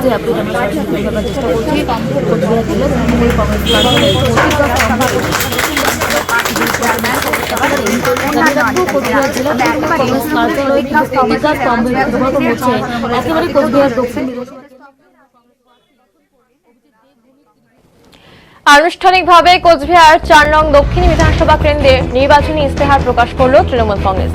বিস্তারিত আপডেট আমরা দেখার চেষ্টা করছি। কোচবিহার জেলা তৃণমূল কংগ্রেস কার্যালয়ে কোচবিহার জেলা তৃণমূল কংগ্রেস কার্যালয়ে অতিকা স্তম্ভের উদ্বোধন হচ্ছে একেবারে কোচবিহার দক্ষিণ বিধানসভা। আনুষ্ঠানিকভাবে কোচবিহার ৪ নং দক্ষিণ বিধানসভা কেন্দ্রে নির্বাচনী ইস্তেহার প্রকাশ করল তৃণমূল কংগ্রেস।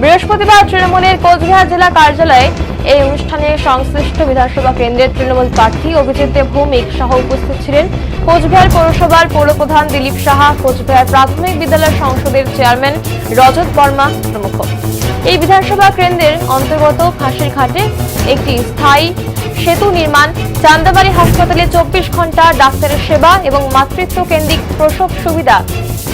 বৃহস্পতিবার তৃণমূলের কোচবিহার জেলা কার্যালয়ে এই অনুষ্ঠানে সংশ্লিষ্ট বিধানসভা কেন্দ্রের তৃণমূল প্রার্থী অভিজিৎ দেব ভৌমিক সহ উপস্থিত ছিলেন কোচবিহার পৌরসভার পৌরপ্রধান দিলীপ সাহা, কোচবিহার প্রাথমিক বিদ্যালয় সংসদের চেয়ারম্যান রজত বর্মা প্রমুখ। এই বিধানসভা কেন্দ্রের অন্তর্গত ফাঁসির ঘাটে একটি স্থায়ী সেতু নির্মাণ, চান্দাবাড়ি হাসপাতালে ২৪ ঘন্টা ডাক্তারের সেবা এবং মাতৃত্ব কেন্দ্রিক প্রসব সুবিধা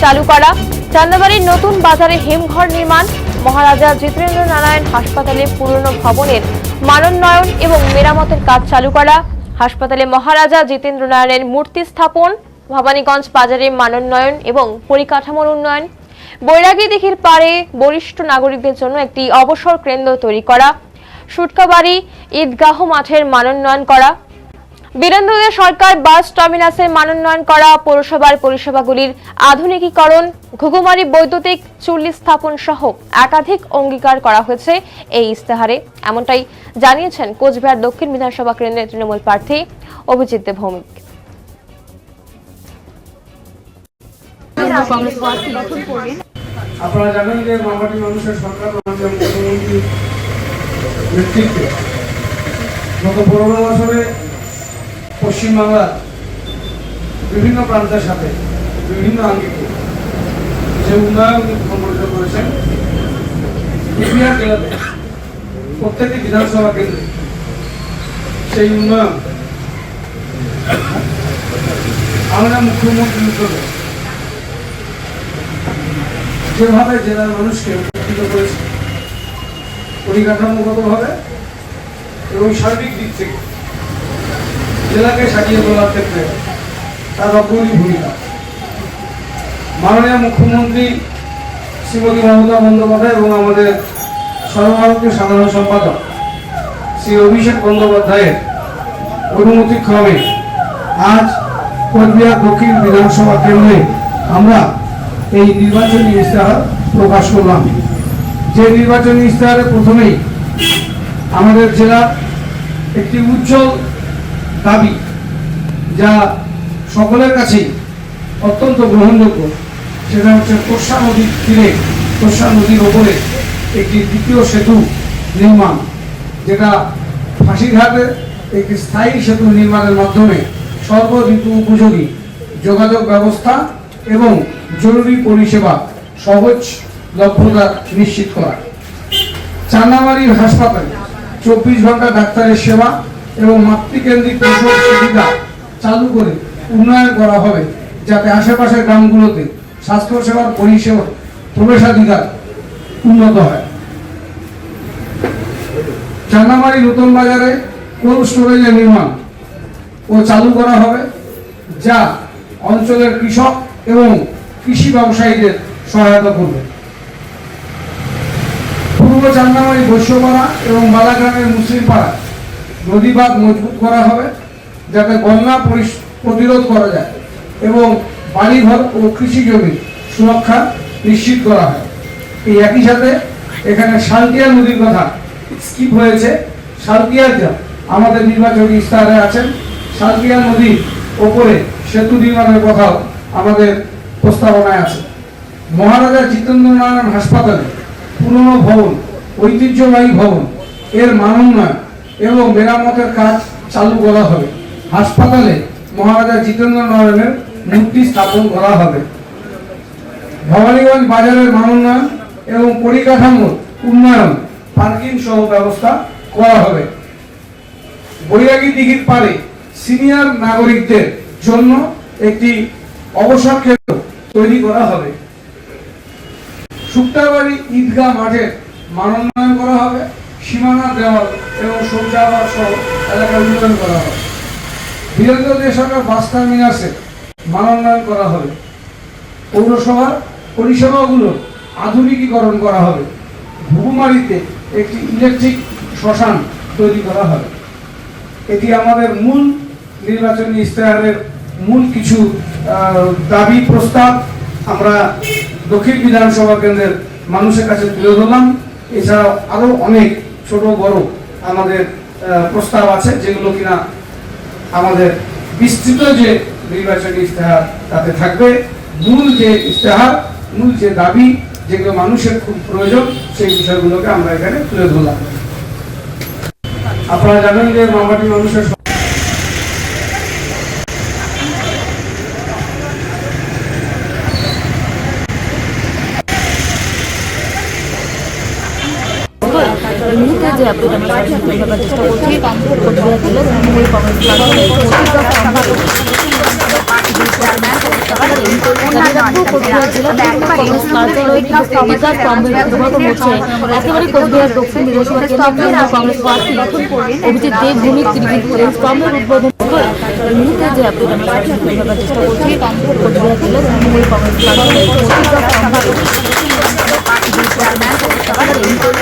চালু করা, চান্দাবাড়ির নতুন বাজারে হিমঘর নির্মাণ, মহারাজা জিতেন্দ্র নারায়ণ হাসপাতালে পুরনো ভবনের মানোন্নয়ন এবং মেরামতের কাজ চালু করা, হাসপাতালে মহারাজা জিতেন্দ্র নারায়ণের মূর্তি স্থাপন, ভবানীগঞ্জ বাজারে মানোন্নয়ন এবং পরিকাঠামোর উন্নয়ন, বৈরাগী দিঘির পাড়ে বরিষ্ঠ নাগরিকদের জন্য একটি অবসর কেন্দ্র তৈরি করা, সুটকাবাড়ি ঈদগাহ মাঠের মানোন্নয়ন করা, বীরেন্দ্রদের সরকার বাস টার্মিনাসের মানোন্নয়ন করা, পৌরসভার পরিষেবাগুলির আধুনিকীকরণ, ঘুঘুমারি বৈদ্যুতিক চুল্লি স্থাপন সহ একাধিক অঙ্গীকার করা হয়েছে এই ইস্তেহারে। এমনটাই জানিয়েছেন কোচবিহার দক্ষিণ বিধানসভা কেন্দ্রের তৃণমূল প্রার্থী অভিজিৎ দেব ভৌমিক। আপনারা জানেন যে মামাটি মানুষের সরকার মাননীয় মুখ্যমন্ত্রীর নেতৃত্বে গত ১৫ বছরে পশ্চিমবাংলার বিভিন্ন প্রান্তের সাথে বিভিন্ন আঙ্গিকে যে উন্নয়ন সংগঠিত করেছেন, কোচবিহার জেলাতে প্রত্যেকটি বিধানসভা কেন্দ্রে সেই উন্নয়ন আমরা মুখ্যমন্ত্রীর উদ্যোগে যেভাবে জেলার মানুষকে উপকৃত করেছে পরিকাঠামোগতভাবে এবং সার্বিক দিক থেকে জেলাকে সাজিয়ে তোলার ক্ষেত্রে তার অগ্রণী ভূমিকা। মাননীয় মুখ্যমন্ত্রী শ্রীমতী মমতা বন্দ্যোপাধ্যায় এবং আমাদের সর্বভারতীয় সাধারণ সম্পাদক শ্রী অভিষেক বন্দ্যোপাধ্যায়ের অনুমতিক্রমে আজ কোচবিহার দক্ষিণ বিধানসভা কেন্দ্রে আমরা এই নির্বাচনী ইস্তেহার প্রকাশ করলাম। যে নির্বাচনী ইস্তেহারে প্রথমেই আমাদের জেলার একটি উজ্জ্বল দাবি, যা সকলের কাছেই অত্যন্ত গ্রহণযোগ্য, সেটা হচ্ছে তোর্ষা নদীর তীরে, তোর্ষা নদীর ওপরে একটি দ্বিতীয় সেতু নির্মাণ, যেটা ফাঁসিঘাটে একটি স্থায়ী সেতু নির্মাণের মাধ্যমে সর্বঋতু উপযোগী যোগাযোগ ব্যবস্থা এবং জরুরি পরিষেবা সহজলভ্যতা নিশ্চিত করা। চান্দাবাড়ির হাসপাতালে ২৪ ঘন্টা ডাক্তারের সেবা এবং মাতৃকেন্দ্রিক প্রসব সুবিধা চালু করে উন্নয়ন করা হবে, যাতে আশেপাশের গ্রামগুলোতে স্বাস্থ্যসেবার পরিষেবা প্রবেশাধিকার উন্নত হয়। চান্দাবাড়ি নতুন বাজারে কোল্ড স্টোরেজের নির্মাণ ও চালু করা হবে, যা অঞ্চলের কৃষক এবং কৃষি ব্যবসায়ীদের সহায়তা করবে। পূর্ব চান্দাবাড়ি বৈশ্যপাড়া এবং বালাগ্রামের মুসলিম পাড়া নদীবাঁধ মজবুত করা হবে, যাতে বন্যা প্রতিরোধ করা যায় এবং বাড়িঘর ও কৃষি জমির সুরক্ষা নিশ্চিত করা হয়। এই একই সাথে এখানে শালটিয়া নদীর কথা স্কিপ হয়েছে। শালটিয়া আমাদের নির্বাচনী ইস্তেহারে আছেন। শালটিয়া নদীর ওপরে সেতু নির্মাণের কথাও আমাদের প্রস্তাবনায় আছে। মহারাজা জিতেন্দ্র নারায়ণ হাসপাতালে পুরনো ভবন, ঐতিহ্যবাহী ভবন এর মানোন্নয়ন এবং মেরামতের কাজ চালু করা হবে। হাসপাতালে মহারাজা জিতেন্দ্র নারায়ণের মূর্তি স্থাপন করা হবে। ভবানীগঞ্জ বাজারের মানোন্নয়ন এবং পরিকাঠামোর উন্নয়ন, পার্কিং সহ ব্যবস্থা করা হবে। বৈরাগী দিঘির পাড়ে সিনিয়র নাগরিকদের জন্য একটি অবসর কেন্দ্র তৈরি করা হবে। শুক্তাবাড়ি ঈদগাহ মাঠের মানোন্নয়ন করা হবে। সীমানা দেওয়াল এবং শৌচাগার সহ এলাকা উন্নয়ন করা হবে। বীরেন্দ্রদের সরকার বাস টার্মিনাসের মানোন্নয়ন করা হবে। পৌরসভার পরিষেবাগুলো আধুনিকীকরণ করা হবে। ঘুঘুমারিতে একটি ইলেকট্রিক শ্মশান তৈরি করা হবে। এটি আমাদের মূল নির্বাচনী ইশতেহারের মূল কিছু দাবি প্রস্তাব আমরা দক্ষিণ বিধানসভা কেন্দ্রের মানুষের কাছে তুলে ধরলাম। এছাড়াও আরো অনেক ছোট বড় আমাদের প্রস্তাব আছে, যেগুলো কিনা আমাদের বিস্তৃত যে নির্বাচনী ইশতেহার তাতে থাকবে। মূল যে ইশতেহার, মূল যে দাবি, যেগুলো মানুষের খুব প্রয়োজন, সেই বিষয়গুলোকে আমরা এখানে তুলে ধরলাম। আপনারা জানেন যে মামাটি মানুষের এই মুহূর্তে যে আপডেট আমরা দেখার চেষ্টা করছি, কোচবিহার জেলা তৃণমূল কংগ্রেস প্রার্থী কোচবিহার জেলা তৃণমূল কংগ্রেস কার্যালয়ে কবিতার কমবের দুর্ভাগ্য হচ্ছে। একেবারে কোচবিহার দক্ষিণ বিধানসভা কেন্দ্রের তৃণমূল কংগ্রেস প্রার্থী অভিজিৎ দেব ভূমি স্তম্ভের উদ্বোধন করে। এই মুহূর্তে যে আপডেট আমরা দেখার চেষ্টা করছি, কোচবিহার জেলা তৃণমূল কংগ্রেস